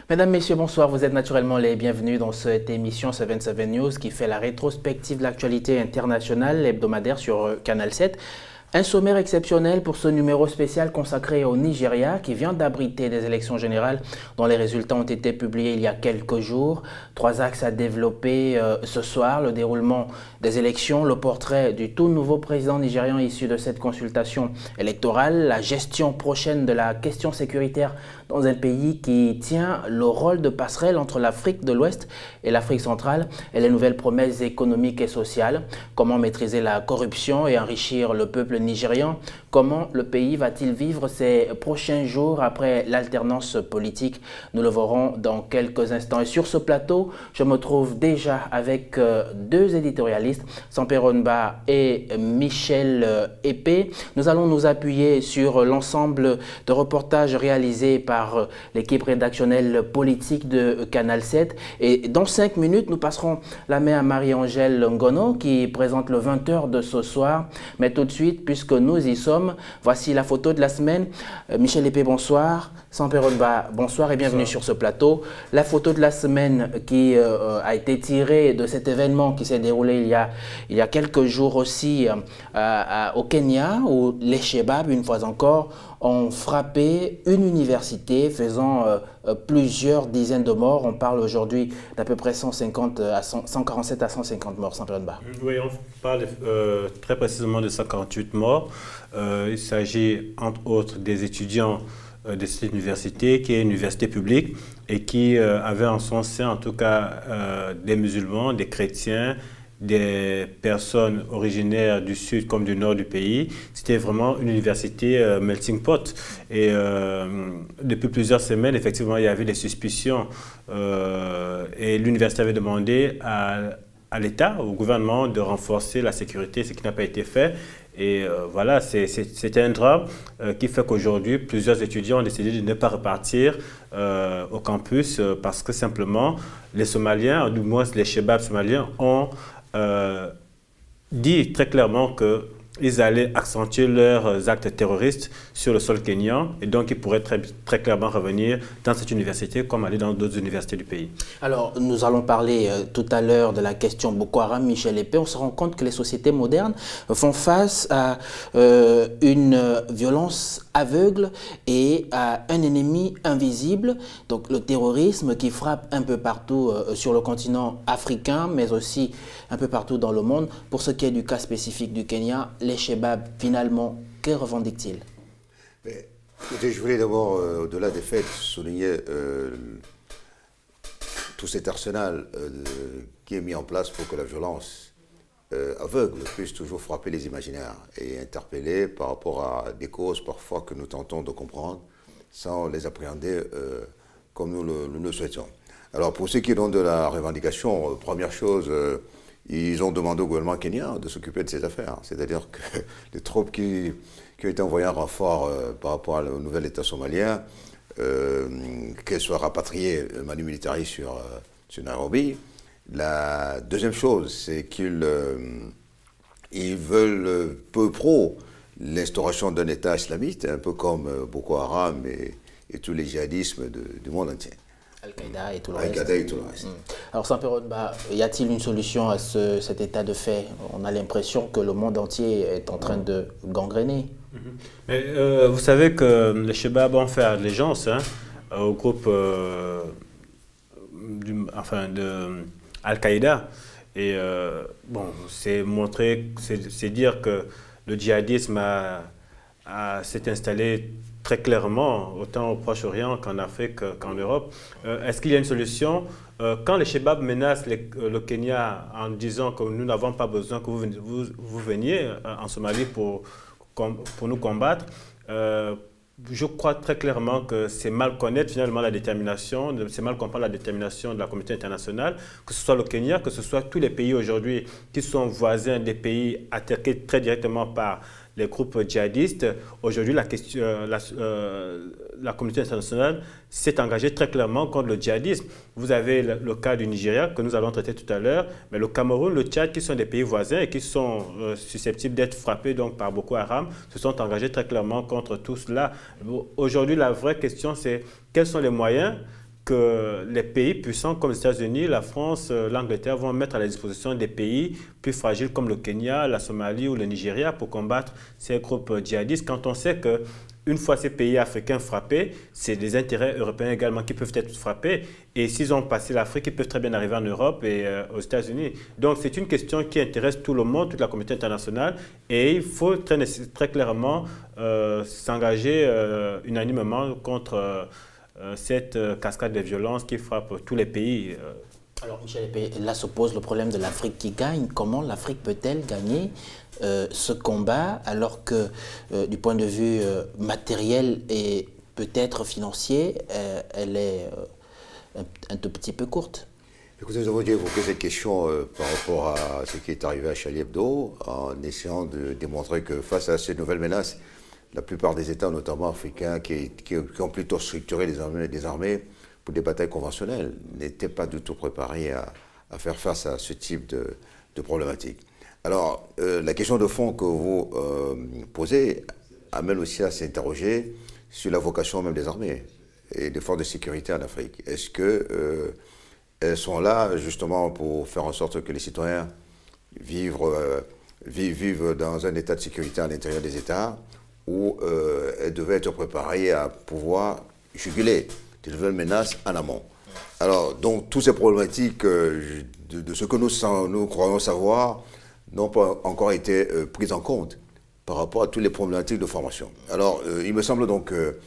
Mesdames, Messieurs, bonsoir. Vous êtes naturellement les bienvenus dans cette émission 77 News qui fait la rétrospective de l'actualité internationale hebdomadaire sur Canal 7. Un sommaire exceptionnel pour ce numéro spécial consacré au Nigeria qui vient d'abriter des élections générales dont les résultats ont été publiés il y a quelques jours. 3 axes à développer ce soir, le déroulement des élections, le portrait du tout nouveau président nigérian issu de cette consultation électorale, la gestion prochaine de la question sécuritaire dans un pays qui tient le rôle de passerelle entre l'Afrique de l'Ouest et l'Afrique centrale et les nouvelles promesses économiques et sociales. Comment maîtriser la corruption et enrichir le peuple nigérian? Comment le pays va-t-il vivre ces prochains jours après l'alternance politique? Nous le verrons dans quelques instants. Et sur ce plateau, je me trouve déjà avec deux éditorialistes, Samperonba et Michel Épée. Nous allons nous appuyer sur l'ensemble de reportages réalisés par l'équipe rédactionnelle politique de Canal 7. Et dans 5 minutes, nous passerons la main à Marie-Angèle Ngono qui présente le 20h de ce soir. Mais tout de suite, puisque nous y sommes, voici la photo de la semaine. Michel Épée, bonsoir. Samperonba, bonsoir et bienvenue sur ce plateau. La photo de la semaine qui a été tirée de cet événement qui s'est déroulé il y a quelques jours aussi au Kenya, où les Shebabs, une fois encore, ont frappé une université, faisant plusieurs dizaines de morts. On parle aujourd'hui d'à peu près 147 à 150 morts, Samperonba. Oui, on parle très précisément de 148 morts. Il s'agit entre autres des étudiants de cette université, qui est une université publique et qui avait en son sein en tout cas des musulmans, des chrétiens, des personnes originaires du sud comme du nord du pays. C'était vraiment une université melting pot. Et depuis plusieurs semaines, effectivement, il y avait des suspicions et l'université avait demandé à l'État, au gouvernement, de renforcer la sécurité, ce qui n'a pas été fait. Et voilà, c'était un drame qui fait qu'aujourd'hui, plusieurs étudiants ont décidé de ne pas repartir au campus parce que simplement, les Somaliens, du moins les Shebabs somaliens, ont dit très clairement qu'ils allaient accentuer leurs actes terroristes sur le sol kényan et donc ils pourraient très clairement revenir dans cette université comme aller dans d'autres universités du pays. Alors, nous allons parler tout à l'heure de la question Boko Haram, Michel Épée. On se rend compte que les sociétés modernes font face à une violence aveugle et à un ennemi invisible, donc le terrorisme qui frappe un peu partout sur le continent africain, mais aussi un peu partout dans le monde. Pour ce qui est du cas spécifique du Kenya, les Shebabs, finalement, que revendiquent-ils? Je voulais d'abord, au-delà des faits, souligner tout cet arsenal qui est mis en place pour que la violence aveugle puisse toujours frapper les imaginaires et interpeller par rapport à des causes parfois que nous tentons de comprendre sans les appréhender comme nous le souhaitons. Alors pour ceux qui ont de la revendication, première chose, ils ont demandé au gouvernement kenyan de s'occuper de ces affaires. C'est-à-dire que les troupes qui ont été envoyées en renfort par rapport au nouvel État somalien, qu'elles soient rapatriées manu militari sur Nairobi. La deuxième chose, c'est qu'ils veulent peu pro l'instauration d'un État islamiste, un peu comme Boko Haram et tous les djihadismes du monde entier. Al-Qaïda et tout le reste. Alors, Samperonba, y a-t-il une solution à cet état de fait? On a l'impression que le monde entier est en train de gangréner. Mais, vous savez que les Shebabs ont fait allégeance au groupe de Al-Qaïda. Et bon, c'est dire que le djihadisme s'est installé très clairement, autant au Proche-Orient qu'en Afrique, qu'en Europe. Est-ce qu'il y a une solution? Quand les Shebabs menacent le Kenya en disant que nous n'avons pas besoin que vous veniez en Somalie pour nous combattre, je crois très clairement que c'est mal connaître finalement la détermination, c'est mal comprendre la détermination de la communauté internationale, que ce soit le Kenya, que ce soit tous les pays aujourd'hui qui sont voisins des pays attaqués très directement par les groupes djihadistes. Aujourd'hui, la communauté internationale s'est engagée très clairement contre le djihadisme. Vous avez le cas du Nigeria que nous allons traiter tout à l'heure, mais le Cameroun, le Tchad, qui sont des pays voisins et qui sont susceptibles d'être frappés donc, par Boko Haram, se sont engagés très clairement contre tout cela. Aujourd'hui, la vraie question, c'est quels sont les moyens que les pays puissants comme les États-Unis, la France, l'Angleterre vont mettre à la disposition des pays plus fragiles comme le Kenya, la Somalie ou le Nigeria pour combattre ces groupes djihadistes, quand on sait que une fois ces pays africains frappés, c'est des intérêts européens également qui peuvent être frappés. Et s'ils ont passé l'Afrique, ils peuvent très bien arriver en Europe et aux États-Unis. Donc c'est une question qui intéresse tout le monde, toute la communauté internationale. Et il faut très clairement s'engager unanimement contre cette cascade de violence qui frappe tous les pays. Alors Michel Épée, là se pose le problème de l'Afrique qui gagne. Comment l'Afrique peut-elle gagner ce combat alors que du point de vue matériel et peut-être financier, elle est un tout petit peu courte? Écoutez, nous avons déjà évoqué cette question par rapport à ce qui est arrivé à Charlie Hebdo, en essayant de démontrer que face à ces nouvelles menaces, la plupart des États, notamment africains, qui ont plutôt structuré des armées pour des batailles conventionnelles, n'étaient pas du tout préparés à faire face à ce type de problématique. Alors, la question de fond que vous posez amène aussi à s'interroger sur la vocation même des armées et des forces de sécurité en Afrique. Est-ce qu'elles sont là justement pour faire en sorte que les citoyens vivent dans un état de sécurité à l'intérieur des États, où elles devaient être préparées à pouvoir juguler de nouvelles menaces en amont? Alors, donc, toutes ces problématiques de ce que nous croyons savoir n'ont pas encore été prises en compte par rapport à toutes les problématiques de formation. Alors, il me semble donc que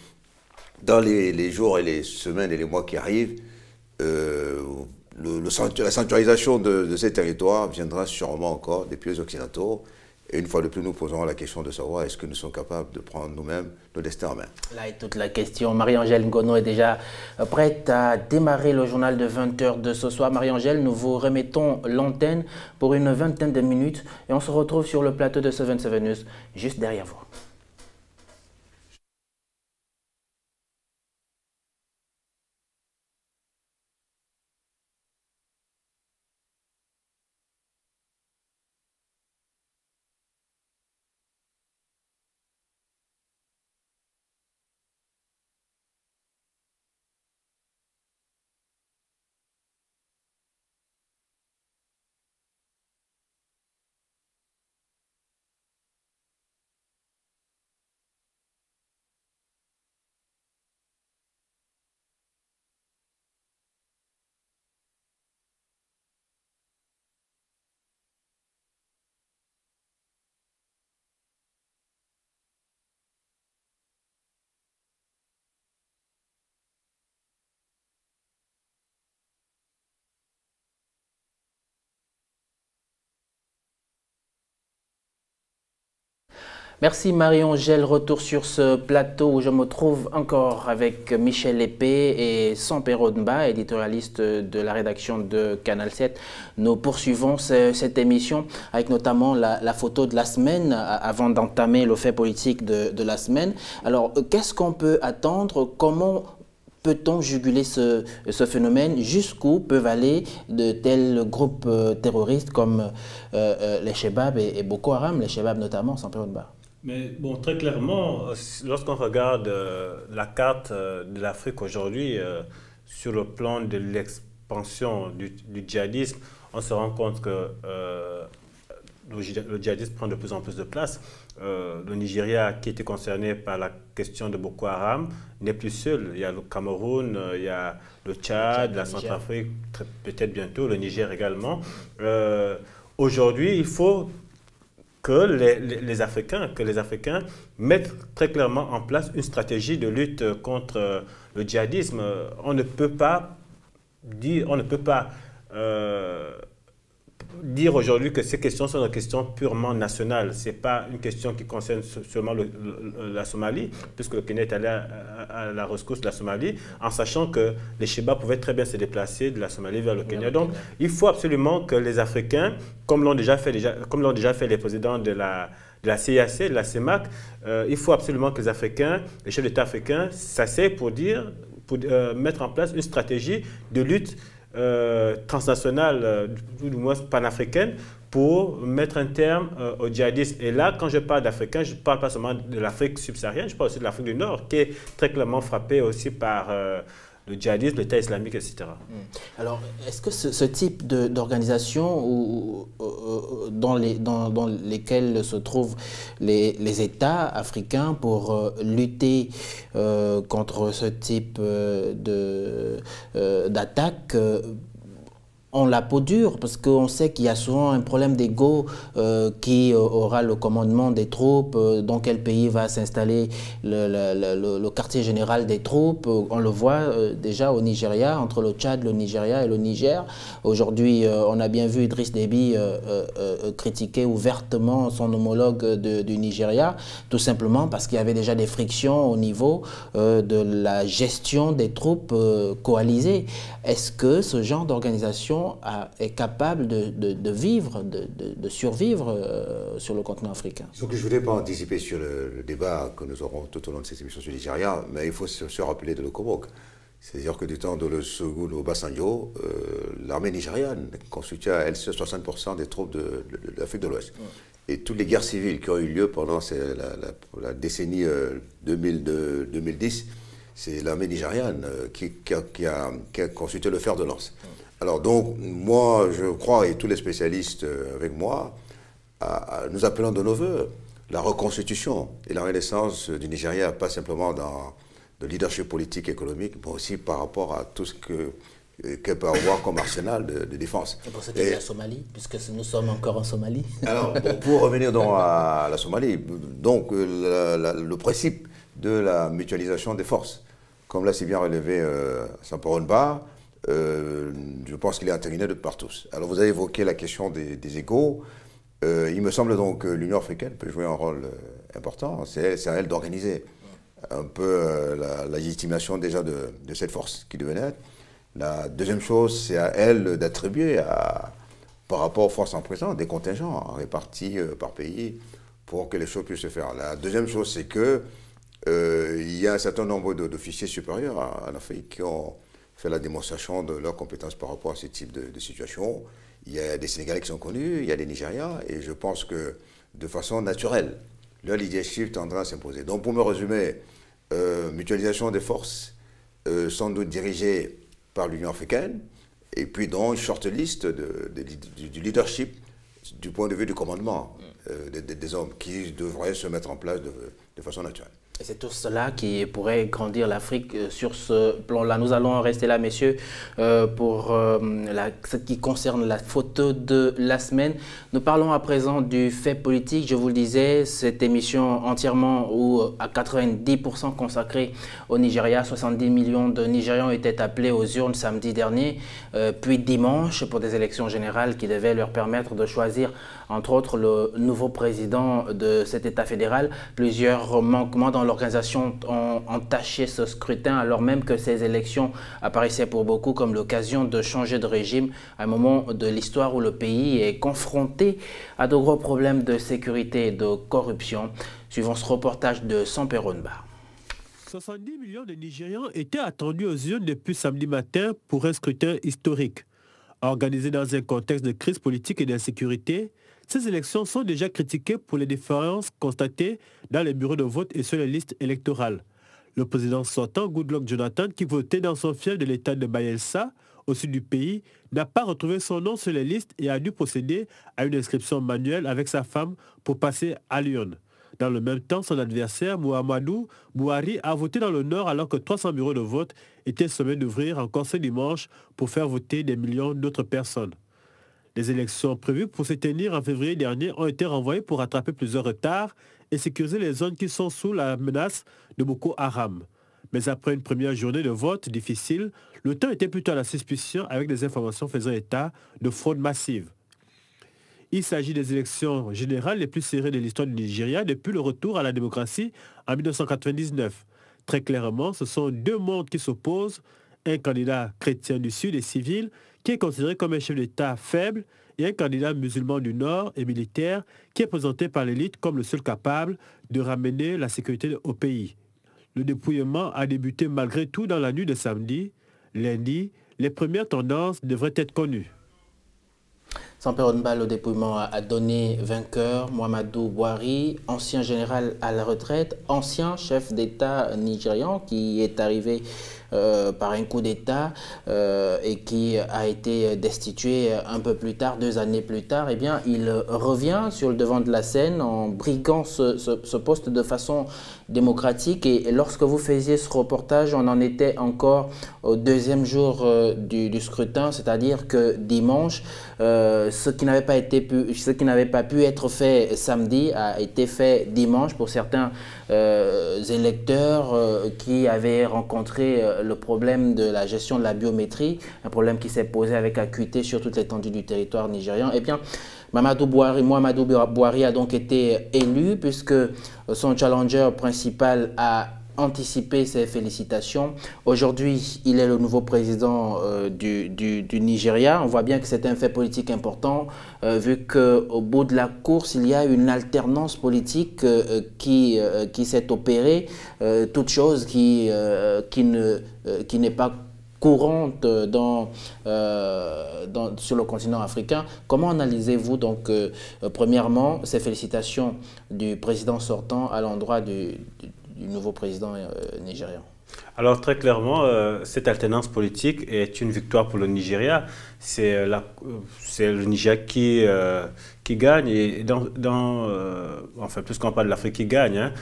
dans les jours et les semaines et les mois qui arrivent, la sanctuarisation de ces territoires viendra sûrement encore des pays occidentaux. Et une fois de plus, nous posons la question de savoir est-ce que nous sommes capables de prendre nous-mêmes nos destins en main. Là est toute la question. Marie-Angèle Ngono est déjà prête à démarrer le journal de 20 h de ce soir. Marie-Angèle, nous vous remettons l'antenne pour une vingtaine de minutes et on se retrouve sur le plateau de 7/7 News, juste derrière vous. Merci Marie-Angèle, retour sur ce plateau où je me trouve encore avec Michel Épée et Sampero Dmba, éditorialiste de la rédaction de Canal 7. Nous poursuivons cette émission avec notamment la photo de la semaine avant d'entamer le fait politique de la semaine. Alors, qu'est-ce qu'on peut attendre? Comment peut-on juguler ce phénomène? Jusqu'où peuvent aller de tels groupes terroristes comme les Chebab et Boko Haram, les Chebab notamment, Sampero Dmba? Mais bon, très clairement, lorsqu'on regarde la carte de l'Afrique aujourd'hui, sur le plan de l'expansion du djihadisme, on se rend compte que le djihadisme prend de plus en plus de place. Le Nigeria, qui était concerné par la question de Boko Haram, n'est plus seul. Il y a le Cameroun, il y a le Tchad, la Centrafrique, peut-être bientôt, le Niger également. Aujourd'hui, il faut que les Africains mettent très clairement en place une stratégie de lutte contre le djihadisme. On ne peut pas dire aujourd'hui que ces questions sont des questions purement nationales. Ce n'est pas une question qui concerne seulement la Somalie, puisque le Kenya est allé à la rescousse de la Somalie, en sachant que les Chebas pouvaient très bien se déplacer de la Somalie vers le Kenya. Donc, il faut absolument que les Africains, comme l'ont déjà fait les présidents de la CIAC, de la CEMAC, il faut absolument que les Africains, les chefs d'État africains, s'asseyent pour mettre en place une stratégie de lutte transnationale, du moins panafricaine, pour mettre un terme au djihadisme. Et là, quand je parle d'Africains, je ne parle pas seulement de l'Afrique subsaharienne, je parle aussi de l'Afrique du Nord, qui est très clairement frappée aussi par le djihadisme, l'État islamique, etc. Alors, est-ce que ce type d'organisation dans lesquelles se trouvent les États africains pour lutter contre ce type d'attaque ont la peau dure, parce qu'on sait qu'il y a souvent un problème d'ego qui aura le commandement des troupes, dans quel pays va s'installer le quartier général des troupes. On le voit déjà au Nigeria, entre le Tchad, le Nigeria et le Niger. Aujourd'hui, on a bien vu Idriss Déby critiquer ouvertement son homologue du Nigeria, tout simplement parce qu'il y avait déjà des frictions au niveau de la gestion des troupes coalisées. Est-ce que ce genre d'organisation est capable de vivre, de survivre sur le continent africain? Donc je ne voulais pas anticiper sur le débat que nous aurons tout au long de cette émission sur le Nigeria, mais il faut se rappeler de l'Okobok. C'est-à-dire que du temps de l'Olusegun Obasanjo, l'armée nigériane constitue à elle seule 60% des troupes de l'Afrique de l'Ouest. Et toutes les guerres civiles qui ont eu lieu pendant la décennie 2010, c'est l'armée nigériane qui a constitué le fer de lance. Alors donc, moi, je crois, et tous les spécialistes avec moi, nous appelons de nos voeux la reconstitution et la renaissance du Nigeria, pas simplement dans le leadership politique et économique, mais aussi par rapport à tout ce qu'elle peut avoir comme arsenal de défense. C'est pour ça qu'il y a la Somalie, puisque nous sommes encore en Somalie. Alors, pour revenir donc à la Somalie, donc le principe de la mutualisation des forces, comme l'a si bien relevé Samparonba, je pense qu'il est entériné par tous. Alors vous avez évoqué la question des égaux. Il me semble donc que l'Union africaine peut jouer un rôle important. C'est à elle d'organiser un peu la légitimation déjà de cette force qui devait naître. La deuxième chose, c'est à elle d'attribuer par rapport aux forces en présence des contingents répartis par pays pour que les choses puissent se faire. La deuxième chose, c'est que il y a un certain nombre d'officiers supérieurs en Afrique qui ont fait la démonstration de leurs compétences par rapport à ce type de situation. Il y a des Sénégalais qui sont connus, il y a des Nigérians, et je pense que de façon naturelle, leur leadership tendra à s'imposer. Donc pour me résumer, mutualisation des forces, sans doute dirigée par l'Union africaine, et puis donc une short list du leadership du point de vue du commandement des hommes qui devraient se mettre en place de façon naturelle. Et c'est tout cela qui pourrait grandir l'Afrique sur ce plan-là. Nous allons rester là, messieurs, pour ce qui concerne la photo de la semaine. Nous parlons à présent du fait politique. Je vous le disais, cette émission entièrement ou à 90% consacrée au Nigeria. 70 millions de Nigérians étaient appelés aux urnes samedi dernier, puis dimanche pour des élections générales qui devaient leur permettre de choisir, entre autres, le nouveau président de cet État fédéral. Plusieurs manquements dans l'organisation ont entaché ce scrutin, alors même que ces élections apparaissaient pour beaucoup comme l'occasion de changer de régime à un moment de l'histoire où le pays est confronté à de gros problèmes de sécurité et de corruption. Suivons ce reportage de Samparonba. 70 millions de Nigérians étaient attendus aux urnes depuis samedi matin pour un scrutin historique. Organisé dans un contexte de crise politique et d'insécurité, ces élections sont déjà critiquées pour les différences constatées dans les bureaux de vote et sur les listes électorales. Le président sortant, Goodluck Jonathan, qui votait dans son fief de l'État de Bayelsa, au sud du pays, n'a pas retrouvé son nom sur les listes et a dû procéder à une inscription manuelle avec sa femme pour passer à l'urne. Dans le même temps, son adversaire, Muhammadu Buhari, a voté dans le nord alors que 300 bureaux de vote étaient sommés d'ouvrir encore ce dimanche pour faire voter des millions d'autres personnes. Les élections prévues pour se tenir en février dernier ont été renvoyées pour rattraper plusieurs retards et sécuriser les zones qui sont sous la menace de Boko Haram. Mais après une première journée de vote difficile, le temps était plutôt à la suspicion avec des informations faisant état de fraude massive. Il s'agit des élections générales les plus serrées de l'histoire du Nigeria depuis le retour à la démocratie en 1999. Très clairement, ce sont deux mondes qui s'opposent, un candidat chrétien du Sud et civil qui est considéré comme un chef d'État faible et un candidat musulman du Nord et militaire qui est présenté par l'élite comme le seul capable de ramener la sécurité au pays. Le dépouillement a débuté malgré tout dans la nuit de samedi. Lundi, les premières tendances devraient être connues. Samparonba, le dépouillement a donné vainqueur Muhammadu Buhari, ancien général à la retraite, ancien chef d'État nigérian qui est arrivé par un coup d'État et qui a été destitué un peu plus tard, 2 années plus tard, eh bien, il revient sur le devant de la scène en briguant ce poste de façon démocratique. Et lorsque vous faisiez ce reportage, on en était encore au 2e jour du scrutin, c'est-à-dire que dimanche, ce qui n'avait pas pu être fait samedi a été fait dimanche pour certains électeurs qui avaient rencontré le problème de la gestion de la biométrie, un problème qui s'est posé avec acuité sur toute l'étendue du territoire nigérian. Eh bien, Mamadou Bouhari a donc été élu puisque son challenger principal a anticipé ses félicitations. Aujourd'hui, il est le nouveau président du Nigeria. On voit bien que c'est un fait politique important vu qu'au bout de la course, il y a une alternance politique qui s'est opérée, toute chose qui n'est pas courante sur le continent africain. Comment analysez-vous donc, premièrement, ces félicitations du président sortant à l'endroit du nouveau président nigérian? Alors très clairement, cette alternance politique est une victoire pour le Nigeria. C'est le Nigeria qui gagne, et enfin puisqu'on parle de l'Afrique qui gagne, hein,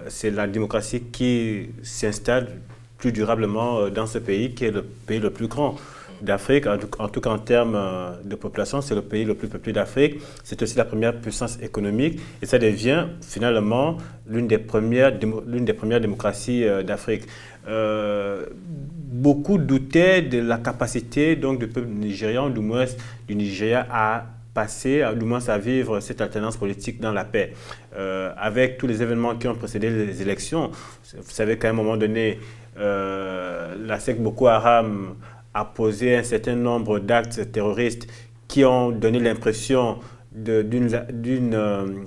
c'est la démocratie qui s'installe plus durablement dans ce pays, qui est le pays le plus grand d'Afrique, en tout cas en termes de population. C'est le pays le plus peuplé d'Afrique. C'est aussi la première puissance économique et ça devient finalement l'une des premières démocraties d'Afrique. Beaucoup doutaient de la capacité donc, du peuple nigérian, du moins du Nigeria, à passer, du moins à vivre cette alternance politique dans la paix. Avec tous les événements qui ont précédé les élections, vous savez qu'à un moment donné, la secte Boko Haram a posé un certain nombre d'actes terroristes qui ont donné l'impression d'une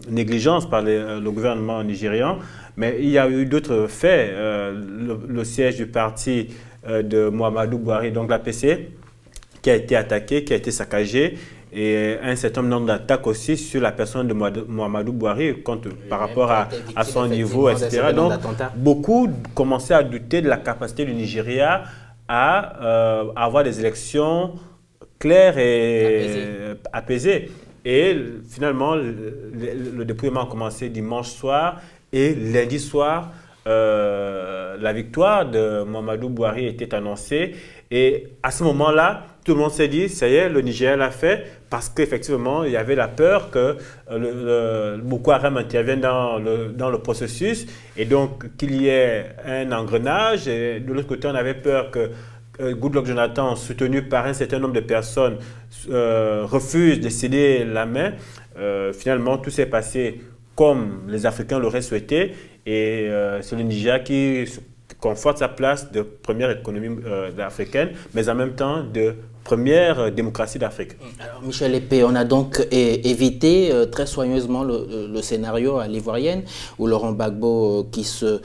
négligence par le gouvernement nigérian. Mais il y a eu d'autres faits. Le siège du parti de Muhammadu Buhari, donc l'APC, qui a été attaqué, qui a été saccagé, et un certain nombre d'attaques aussi sur la personne de Muhammadu Buhari par rapport à son niveau, etc. Donc, beaucoup commençaient à douter de la capacité du Nigeria à avoir des élections claires et apaisées. Et finalement, le dépouillement a commencé dimanche soir et lundi soir, la victoire de Muhammadu Buhari était annoncée. Et à ce moment-là, tout le monde s'est dit, ça y est, le Nigeria l'a fait, parce qu'effectivement, il y avait la peur que Boko Haram intervienne dans le processus, et donc qu'il y ait un engrenage. Et de l'autre côté, on avait peur que Goodluck Jonathan, soutenu par un certain nombre de personnes, refuse de céder la main. Finalement, tout s'est passé comme les Africains l'auraient souhaité, et c'est le Nigeria qui conforte sa place de première économie africaine, mais en même temps de première démocratie d'Afrique. Alors, Michel Épée, on a donc évité très soigneusement le scénario à l'Ivoirienne, où Laurent Gbagbo, qui se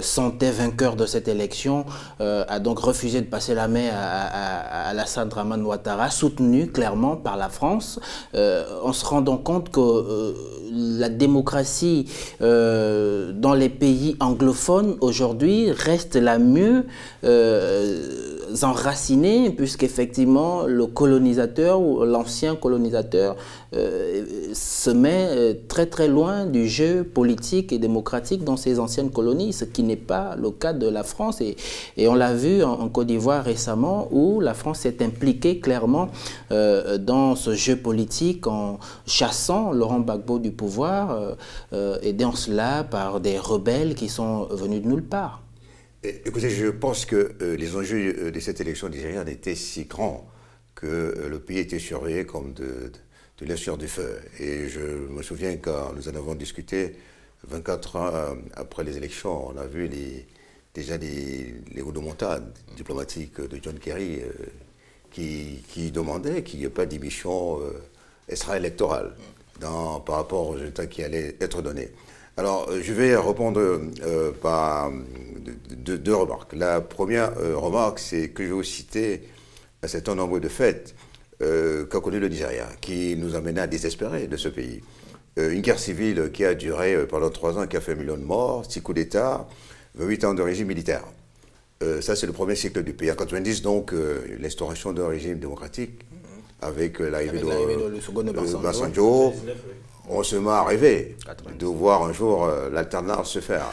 sentait vainqueur de cette élection, a donc refusé de passer la main à Alassane Dramane Ouattara, soutenu clairement par la France. On se rend donc compte que la démocratie dans les pays anglophones aujourd'hui reste la mieux enracinée, puisqu'effectivement le colonisateur ou l'ancien colonisateur se met très très loin du jeu politique et démocratique dans ses anciennes colonies, ce qui n'est pas le cas de la France. Et on l'a vu en Côte d'Ivoire récemment, où la France s'est impliquée clairement dans ce jeu politique en chassant Laurent Gbagbo du pouvoir, aidant cela par des rebelles qui sont venus de nulle part. Écoutez, je pense que les enjeux de cette élection nigériane étaient si grands que le pays était surveillé comme de l'air sur du feu. Et je me souviens quand nous en avons discuté, 24 ans après les élections, on a vu déjà les rodomontades diplomatiques de John Kerry qui demandaient qu'il n'y ait pas d'émission extra-électorale par rapport aux résultats qui allaient être donnés. Alors, je vais répondre par deux remarques. La première remarque, c'est que je vais vous citer un certain nombre de faits qu'a connu le Nigeria, qui nous amènent à désespérer de ce pays. Une guerre civile qui a duré pendant 3 ans, qui a fait 1 million de morts, 6 coups d'État, 28 ans de régime militaire. Ça, c'est le premier cycle du pays. En 90, donc, l'instauration d'un régime démocratique avec l'arrivée de Obasanjo. On se met à rêver de voir un jour l'alternance se faire.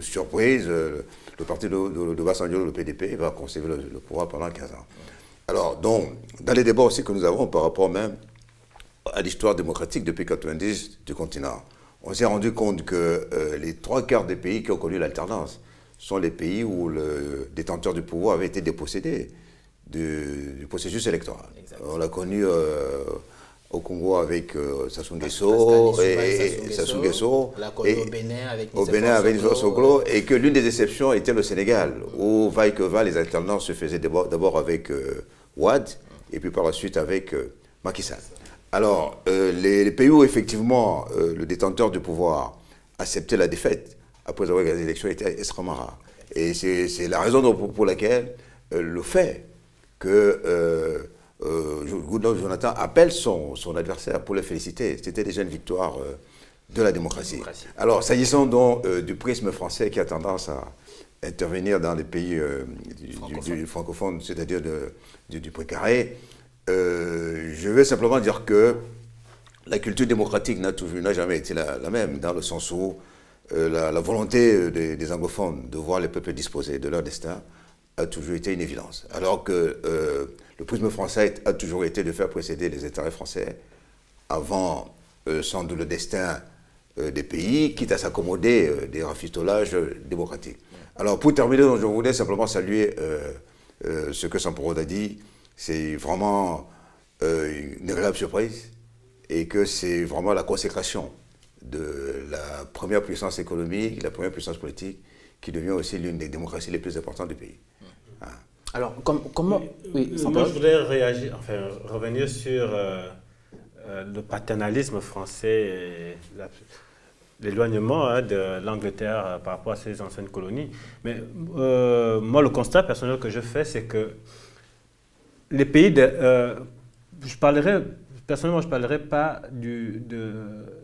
Surprise, le parti de Obasanjo, le PDP, va conserver le pouvoir pendant 15 ans. Alors, donc, dans les débats aussi que nous avons par rapport même à l'histoire démocratique depuis 90 du continent, on s'est rendu compte que les 3/4 des pays qui ont connu l'alternance sont les pays où le détenteur du pouvoir avait été dépossédé du processus électoral. Exactement. On l'a connu au Congo avec Sassou Nguesso on l'a connu au Bénin avec Nicolas Soglo, et que l'une des exceptions était le Sénégal, où vaille que va, les alternances se faisaient d'abord avec Wade, et puis par la suite avec Macky Sall. Alors, les pays où effectivement le détenteur du pouvoir acceptait la défaite après avoir gagné les élections était extrêmement rare. Et c'est la raison pour laquelle le fait que Goodluck Jonathan appelle son adversaire pour le féliciter, c'était déjà une victoire de la démocratie. Alors, s'agissant donc du prisme français qui a tendance à intervenir dans les pays du francophone, c'est-à-dire du précaré, je veux simplement dire que la culture démocratique n'a jamais été la même, dans le sens où la volonté des anglophones de voir les peuples disposer de leur destin a toujours été une évidence. Alors que le prisme français a toujours été de faire précéder les intérêts français avant sans doute le destin des pays, quitte à s'accommoder des rafistolages démocratiques. Alors pour terminer, je voulais simplement saluer ce que Samporo a dit. C'est vraiment une agréable surprise et que c'est vraiment la consécration de la première puissance économique, la première puissance politique, qui devient aussi l'une des démocraties les plus importantes du pays. Alors, comment... Oui, moi, je voudrais revenir sur le paternalisme français et l'éloignement de l'Angleterre par rapport à ses anciennes colonies. Mais moi, le constat personnel que je fais, c'est que les pays personnellement, je ne parlerai pas de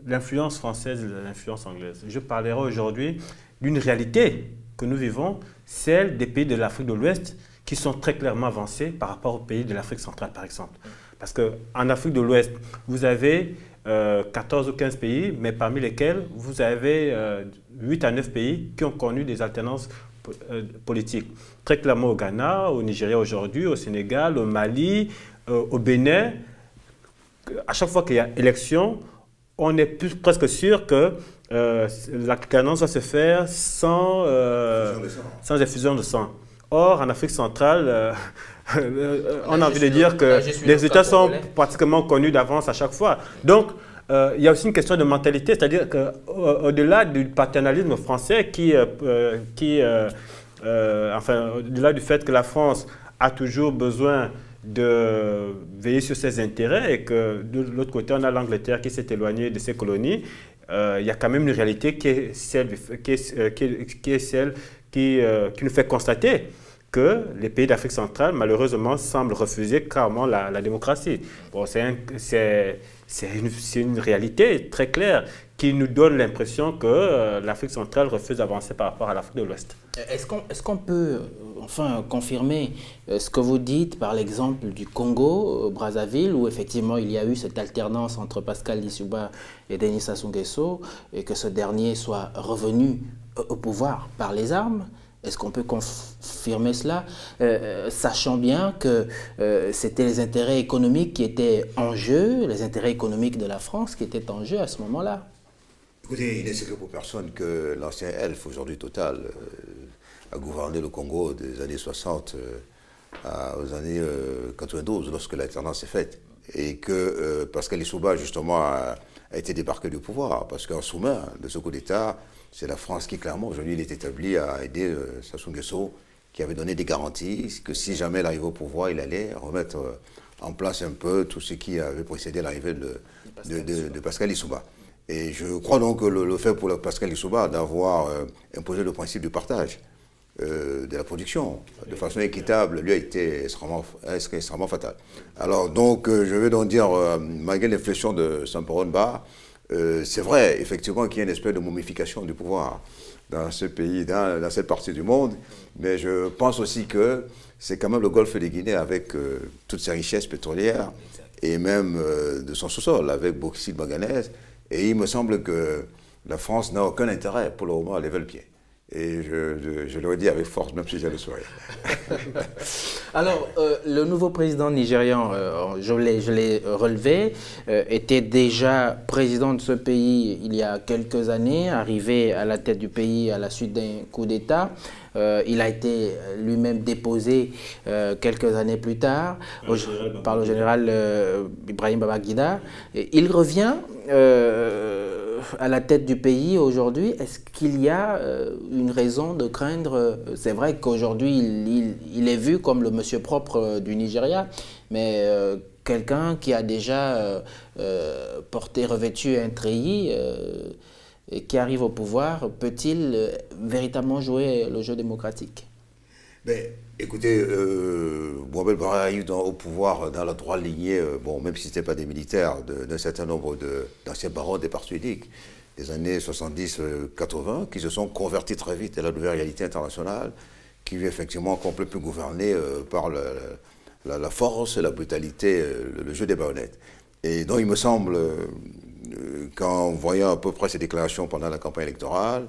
l'influence française et de l'influence anglaise. Je parlerai aujourd'hui d'une réalité que nous vivons, celle des pays de l'Afrique de l'Ouest qui sont très clairement avancés par rapport aux pays de l'Afrique centrale, par exemple. Parce qu'en Afrique de l'Ouest, vous avez 14 ou 15 pays, mais parmi lesquels vous avez 8 à 9 pays qui ont connu des alternances politiques. Très clairement au Ghana, au Nigeria aujourd'hui, au Sénégal, au Mali, au Bénin. À chaque fois qu'il y a élection, on est presque sûr que l'alternance va se faire sans effusion de sang. Or, en Afrique centrale, on a envie de dire que les résultats sont pratiquement connus d'avance à chaque fois. Donc, il y a aussi une question de mentalité, c'est-à-dire qu'au-delà du paternalisme français au-delà du fait que la France a toujours besoin de veiller sur ses intérêts et que de l'autre côté, on a l'Angleterre qui s'est éloignée de ses colonies, il y a quand même une réalité qui est celle qui nous fait constater que les pays d'Afrique centrale, malheureusement, semblent refuser clairement la démocratie. Bon, c'est une réalité très claire qui nous donne l'impression que l'Afrique centrale refuse d'avancer par rapport à l'Afrique de l'Ouest. Est-ce qu'on peut enfin confirmer ce que vous dites par l'exemple du Congo, Brazzaville, où effectivement il y a eu cette alternance entre Pascal Lissouba et Denis Sassou Nguesso, et que ce dernier soit revenu au pouvoir par les armes? Est-ce qu'on peut confirmer cela, sachant bien que c'était les intérêts économiques qui étaient en jeu, les intérêts économiques de la France qui étaient en jeu à ce moment-là? Écoutez, il n'est secret pour personne que l'ancien ELF, aujourd'hui Total, a gouverné le Congo des années 60 aux années 92, lorsque l'alternance est faite. Et que Pascal Lissouba, justement, a été débarqué du pouvoir, parce qu'en sous-main de ce coup d'État, c'est la France qui, clairement, aujourd'hui, il est établi à aider Sassou Nguesso, qui avait donné des garanties que si jamais il arrivait au pouvoir, il allait remettre en place un peu tout ce qui avait précédé l'arrivée de Pascal Lissouba. Et je crois donc que le fait pour Pascal Lissouba d'avoir imposé le principe du partage de la production de façon équitable, lui a été extrêmement fatal. Alors donc, je vais donc dire, malgré l'inflexion de Samporo Nba, c'est vrai, effectivement, qu'il y a une espèce de momification du pouvoir dans ce pays, dans cette partie du monde, mais je pense aussi que c'est quand même le golfe de Guinée avec toutes ses richesses pétrolières et même de son sous-sol avec bauxite manganèse. Et il me semble que la France n'a aucun intérêt pour le moment à lever le pied. Et je le redis avec force, même si j'ai le sourire. Alors, le nouveau président nigérian, je l'ai relevé, était déjà président de ce pays il y a quelques années, arrivé à la tête du pays à la suite d'un coup d'État. Il a été lui-même déposé quelques années plus tard par le général Ibrahim Babangida. Il revient à la tête du pays aujourd'hui. Est-ce qu'il y a une raison de craindre? C'est vrai qu'aujourd'hui, il est vu comme le monsieur propre du Nigeria, mais quelqu'un qui a déjà revêtu un treillis et qui arrive au pouvoir, peut-il véritablement jouer le jeu démocratique? Mais, écoutez, Mohamed Bazoum arrive au pouvoir dans la droite lignée, bon, même si ce n'était pas des militaires, d'un certain nombre d'anciens barons des partis uniques des années 70-80, qui se sont convertis très vite à la nouvelle réalité internationale, qui effectivement qu'on ne peut plus gouverner par la force, la brutalité, le jeu des baïonnettes. Et donc il me semble, qu'en voyant à peu près ces déclarations pendant la campagne électorale,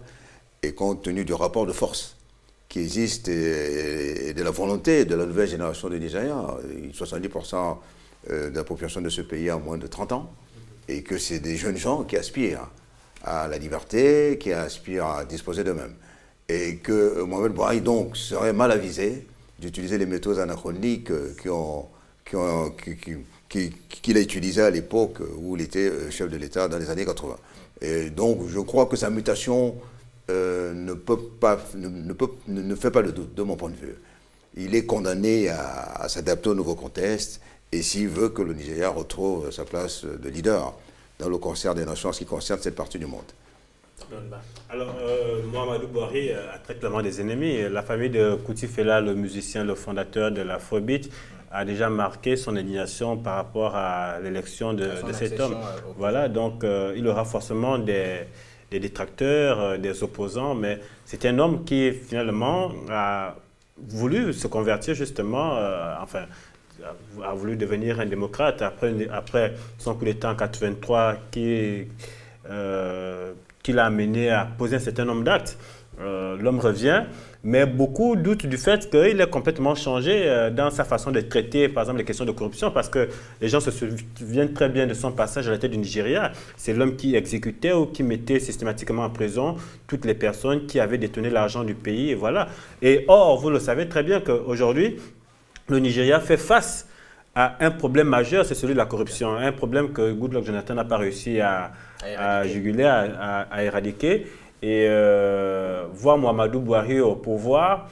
et compte tenu du rapport de force qui existe et de la volonté de la nouvelle génération de Nigérians, 70% de la population de ce pays a moins de 30 ans, et que c'est des jeunes gens qui aspirent à la liberté, qui aspirent à disposer d'eux-mêmes. Et que Mohamed Bazoum donc serait mal avisé d'utiliser les méthodes anachroniques qu'il a utilisées à l'époque où il était chef de l'État dans les années 80. Et donc je crois que sa mutation ne fait pas le doute, de mon point de vue. Il est condamné à s'adapter au nouveau contexte, et s'il veut que le Nigeria retrouve sa place de leader dans le concert des nations, en ce qui concerne cette partie du monde. Alors, Mahamadou Buhari a très clairement des ennemis. La famille de Kuti Fela, le musicien, le fondateur de l'Afrobeat, a déjà marqué son indignation par rapport à l'élection de cet homme. Voilà, donc il aura forcément des détracteurs, des opposants, mais c'est un homme qui finalement a voulu se convertir justement, enfin, a voulu devenir un démocrate après son coup d'État en 83 qui l'a amené à poser un certain nombre d'actes. L'homme revient, mais beaucoup doutent du fait qu'il est complètement changé dans sa façon de traiter, par exemple, les questions de corruption, parce que les gens se souviennent très bien de son passage à la tête du Nigeria. C'est l'homme qui exécutait ou qui mettait systématiquement en prison toutes les personnes qui avaient détourné l'argent du pays, et voilà. Et or, vous le savez très bien qu'aujourd'hui, le Nigeria fait face à un problème majeur, c'est celui de la corruption, un problème que Goodluck Jonathan n'a pas réussi à juguler, à éradiquer. Et voir Mahamadou Buhari au pouvoir,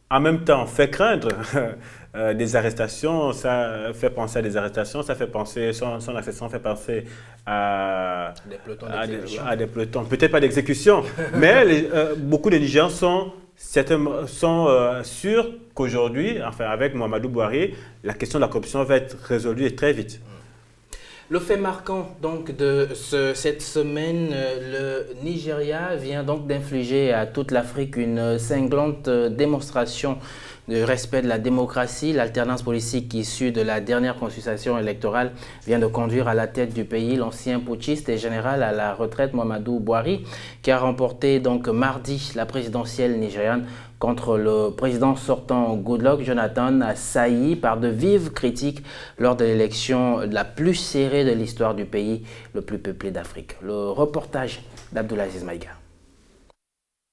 en même temps, fait craindre des arrestations, ça fait penser à des arrestations, ça fait penser, son arrestation fait penser à des pelotons, peut-être pas d'exécution, mais beaucoup de Nigérians sont sûrs qu'aujourd'hui, enfin avec Mahamadou Buhari, la question de la corruption va être résolue et très vite. Le fait marquant donc de cette semaine, le Nigeria vient donc d'infliger à toute l'Afrique une cinglante démonstration de respect de la démocratie. L'alternance politique issue de la dernière consultation électorale vient de conduire à la tête du pays l'ancien putschiste et général à la retraite Mahamadou Buhari, qui a remporté donc mardi la présidentielle nigériane contre le président sortant Goodluck Jonathan, assailli par de vives critiques lors de l'élection la plus serrée de l'histoire du pays le plus peuplé d'Afrique. Le reportage d'Abdoulaziz Maïga.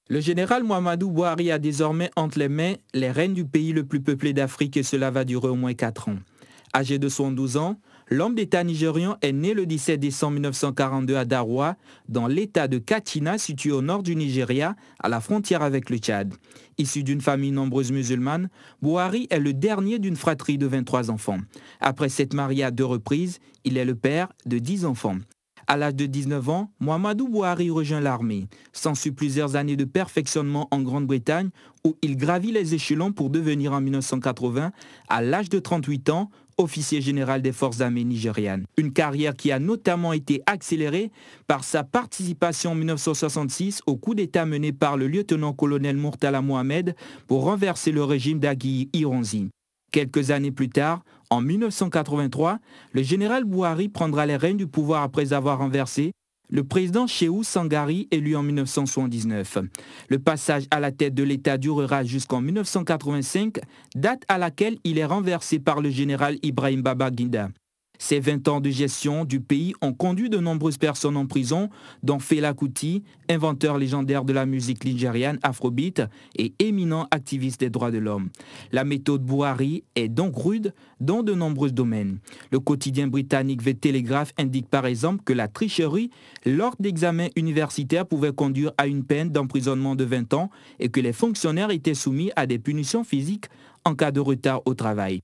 Le général Mahamadou Buhari a désormais entre les mains les rênes du pays le plus peuplé d'Afrique, et cela va durer au moins 4 ans. Âgé de 72 ans, l'homme d'État nigérian est né le 17 décembre 1942 à Daroua, dans l'État de Katsina, situé au nord du Nigeria, à la frontière avec le Tchad. Issu d'une famille nombreuse musulmane, Buhari est le dernier d'une fratrie de 23 enfants. Après s'être marié à 2 reprises, il est le père de 10 enfants. À l'âge de 19 ans, Mahamadou Buhari rejoint l'armée. S'ensuit plusieurs années de perfectionnement en Grande-Bretagne, où il gravit les échelons pour devenir en 1980, à l'âge de 38 ans, officier général des forces armées nigérianes. Une carrière qui a notamment été accélérée par sa participation en 1966 au coup d'État mené par le lieutenant-colonel Murtala Mohamed pour renverser le régime d'Aguiyi Ironsi. Quelques années plus tard, en 1983, le général Buhari prendra les rênes du pouvoir après avoir renversé le président Shehu Sangari, élu en 1979. Le passage à la tête de l'État durera jusqu'en 1985, date à laquelle il est renversé par le général Ibrahim Babangida. Ces 20 ans de gestion du pays ont conduit de nombreuses personnes en prison, dont Fela Kuti, inventeur légendaire de la musique nigériane Afrobeat et éminent activiste des droits de l'homme. La méthode Buhari est donc rude dans de nombreux domaines. Le quotidien britannique The Telegraph indique par exemple que la tricherie lors d'examens universitaires pouvait conduire à une peine d'emprisonnement de 20 ans et que les fonctionnaires étaient soumis à des punitions physiques en cas de retard au travail.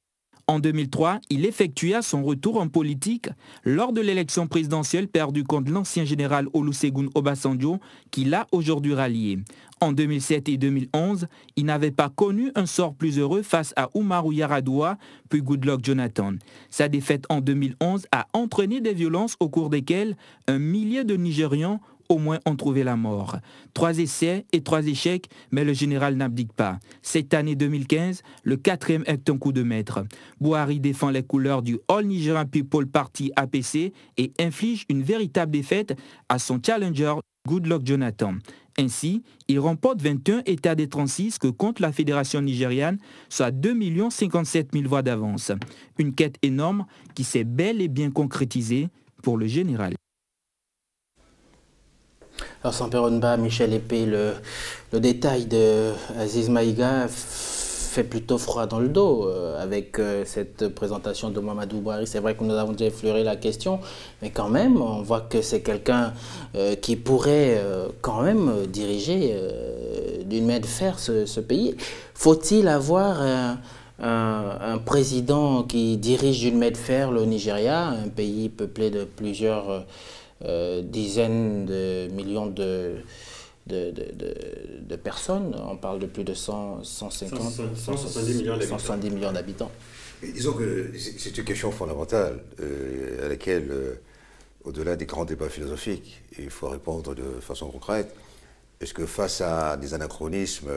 En 2003, il effectua son retour en politique lors de l'élection présidentielle perdue contre l'ancien général Olusegun Obasanjo, qui l'a aujourd'hui rallié. En 2007 et 2011, il n'avait pas connu un sort plus heureux face à Umaru Yar'Adua puis Goodluck Jonathan. Sa défaite en 2011 a entraîné des violences au cours desquelles un millier de Nigérians au moins ont trouvé la mort. 3 essais et 3 échecs, mais le général n'abdique pas. Cette année 2015, le 4e est un coup de maître. Buhari défend les couleurs du All Nigerian People Party APC et inflige une véritable défaite à son challenger Goodluck Jonathan. Ainsi, il remporte 21 États des 36 que compte la Fédération nigériane, soit 2 57 000 voix d'avance. Une quête énorme qui s'est bel et bien concrétisée pour le général. Alors sans Peronba, Michel Épée, le détail de Aziz Maïga fait plutôt froid dans le dos avec cette présentation de Mamadou Buhari. C'est vrai que nous avons déjà effleuré la question, mais quand même, on voit que c'est quelqu'un qui pourrait quand même diriger d'une main de fer ce pays. Faut-il avoir un président qui dirige d'une main de fer le Nigeria, un pays peuplé de plusieurs dizaines de millions de personnes? On parle de plus de 170 millions d'habitants. Disons que c'est une question fondamentale à laquelle, au-delà des grands débats philosophiques, il faut répondre de façon concrète. Est-ce que face à des anachronismes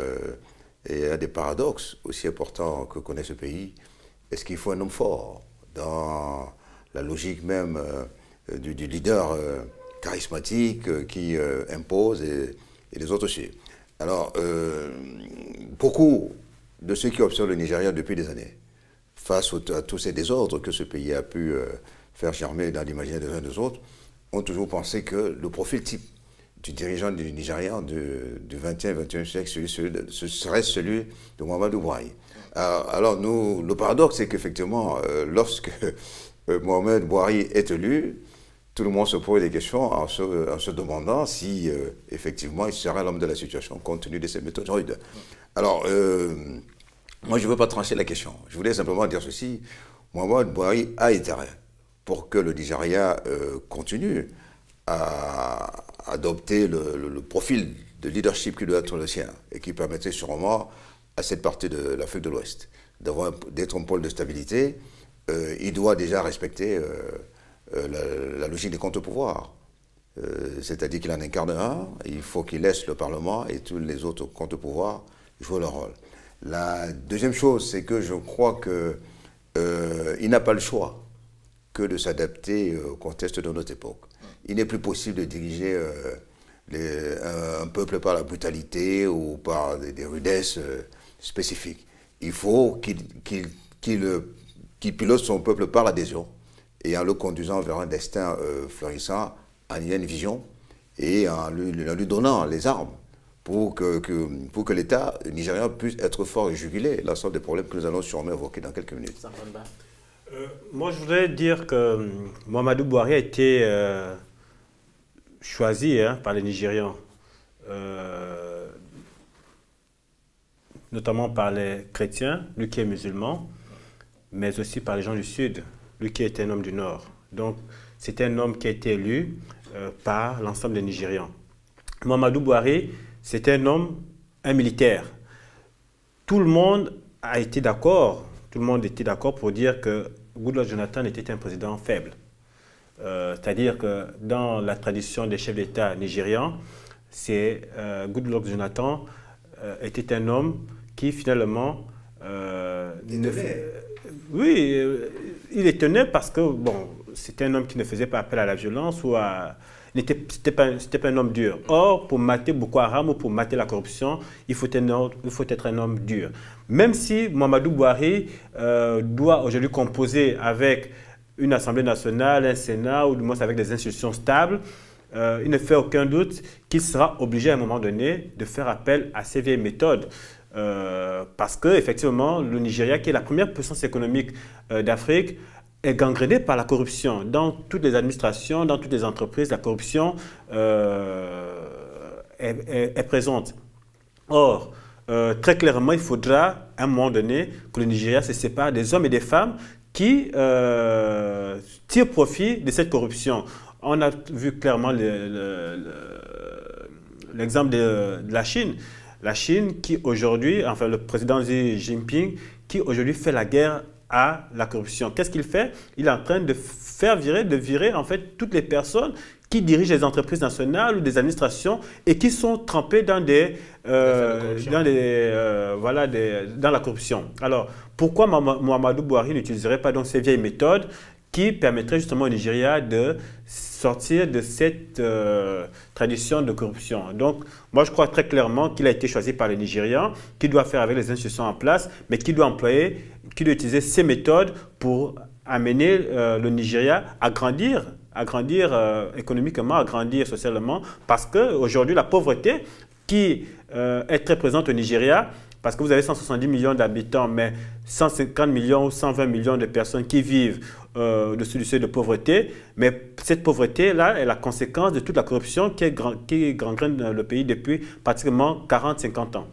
et à des paradoxes aussi importants que connaît ce pays, est-ce qu'il faut un homme fort dans la logique même du leader charismatique qui impose et les autres aussi. Alors, beaucoup de ceux qui observent le Nigeria depuis des années, face à tous ces désordres que ce pays a pu faire germer dans l'imaginaire des uns et des autres, ont toujours pensé que le profil type du dirigeant du Nigeria du 20e et 21e siècle ce serait celui de Muhammadu Buhari. Alors, le paradoxe, c'est qu'effectivement, lorsque Mohamed Buhari est élu, tout le monde se pose des questions en se demandant si, effectivement, il serait l'homme de la situation compte tenu de ses méthodes rudes. Alors, moi, je ne veux pas trancher la question. Je voulais simplement dire ceci. Mohamed Buhari a intérêt pour que le Nigeria continue à adopter le profil de leadership qui doit être le sien et qui permettrait sûrement à cette partie de l'Afrique de l'Ouest d'être un pôle de stabilité. Il doit déjà respecter la logique des contre-pouvoirs. C'est-à-dire qu'il en incarne un, il faut qu'il laisse le Parlement et tous les autres contre-pouvoirs jouer leur rôle. La deuxième chose, c'est que je crois qu'il n'a pas le choix que de s'adapter au contexte de notre époque. Il n'est plus possible de diriger un peuple par la brutalité ou par des rudesses spécifiques. Il faut qu'il pilote son peuple par l'adhésion et en le conduisant vers un destin florissant, en ayant une vision et en lui donnant les armes pour que l'État nigérien puisse être fort et juguler l'ensemble des problèmes que nous allons sûrement évoquer dans quelques minutes. Moi, je voudrais dire que Muhammadu Buhari a été choisi par les Nigérians, notamment par les chrétiens, lui qui est musulman, mais aussi par les gens du Sud, lui qui est un homme du Nord. Donc, c'est un homme qui a été élu par l'ensemble des Nigérians. Muhammadu Buhari, c'est un militaire. Tout le monde a été d'accord, tout le monde était d'accord pour dire que Goodluck Jonathan était un président faible. C'est-à-dire que dans la tradition des chefs d'État nigérians, Goodluck Jonathan était un homme qui finalement... oui, il étonnait parce que bon, c'était un homme qui ne faisait pas appel à la violence ou à... C'était pas un homme dur. Or, pour mater Boko Haram ou pour mater la corruption, il faut être un homme dur. Même si Mamadou Buhari doit aujourd'hui composer avec une Assemblée nationale, un Sénat, ou du moins avec des institutions stables, il ne fait aucun doute qu'il sera obligé à un moment donné de faire appel à ces vieilles méthodes. Parce qu'effectivement, le Nigeria, qui est la première puissance économique d'Afrique, est gangréné par la corruption. Dans toutes les administrations, dans toutes les entreprises, la corruption est présente. Or, très clairement, il faudra à un moment donné que le Nigeria se sépare des hommes et des femmes qui tirent profit de cette corruption. On a vu clairement l'exemple de la Chine. La Chine qui aujourd'hui, enfin le président Xi Jinping, qui aujourd'hui fait la guerre à la corruption. Qu'est-ce qu'il fait? Il est en train de virer en fait toutes les personnes qui dirigent les entreprises nationales ou des administrations et qui sont trempées dans dans la corruption. Alors, pourquoi Muhammadu Buhari n'utiliserait pas donc ces vieilles méthodes qui permettraient justement au Nigeria de sortir de cette tradition de corruption? Donc, moi, je crois très clairement qu'il a été choisi par les Nigérians, qu'il doit faire avec les institutions en place, mais qu'il doit utiliser ces méthodes pour amener le Nigeria à grandir économiquement, à grandir socialement, parce qu'aujourd'hui, la pauvreté qui est très présente au Nigeria, parce que vous avez 170 millions d'habitants, mais 150 millions ou 120 millions de personnes qui vivent au-dessus du seuil de pauvreté. Mais cette pauvreté-là est la conséquence de toute la corruption qui gangrène le pays depuis pratiquement 40-50 ans.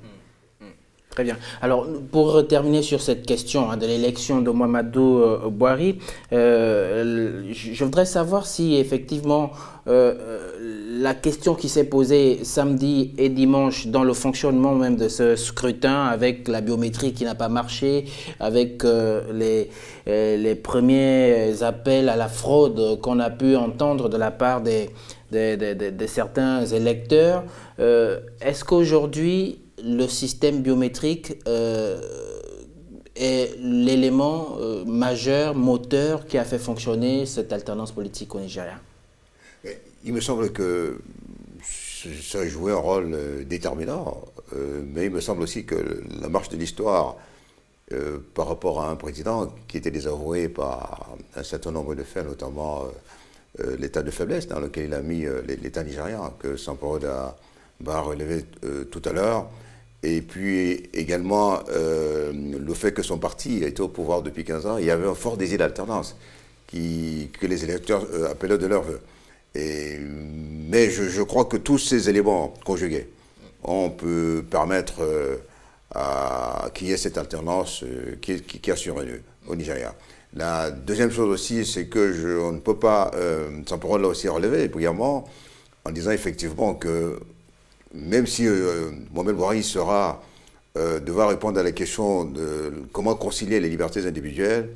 Très bien. Alors, pour terminer sur cette question de l'élection de Muhammadu Buhari, je voudrais savoir si effectivement la question qui s'est posée samedi et dimanche dans le fonctionnement même de ce scrutin, avec la biométrie qui n'a pas marché, avec les premiers appels à la fraude qu'on a pu entendre de la part de certains électeurs, est-ce qu'aujourd'hui le système biométrique est l'élément majeur, moteur qui a fait fonctionner cette alternance politique au Nigeria? Il me semble que ça a joué un rôle déterminant, mais il me semble aussi que la marche de l'histoire par rapport à un président qui était désavoué par un certain nombre de faits, notamment l'état de faiblesse dans lequel il a mis l'État nigérian, que Samparoda va relever tout à l'heure. Et puis également le fait que son parti était au pouvoir depuis 15 ans, il y avait un fort désir d'alternance que les électeurs appelaient de leur vœu. Mais je crois que tous ces éléments conjugués, on peut permettre qu'il y ait cette alternance qui a survenu au Nigeria. La deuxième chose aussi, c'est que on ne peut pas, sans parole là aussi relever brillamment, en disant effectivement que même si Mohamed Buhari devra répondre à la question de comment concilier les libertés individuelles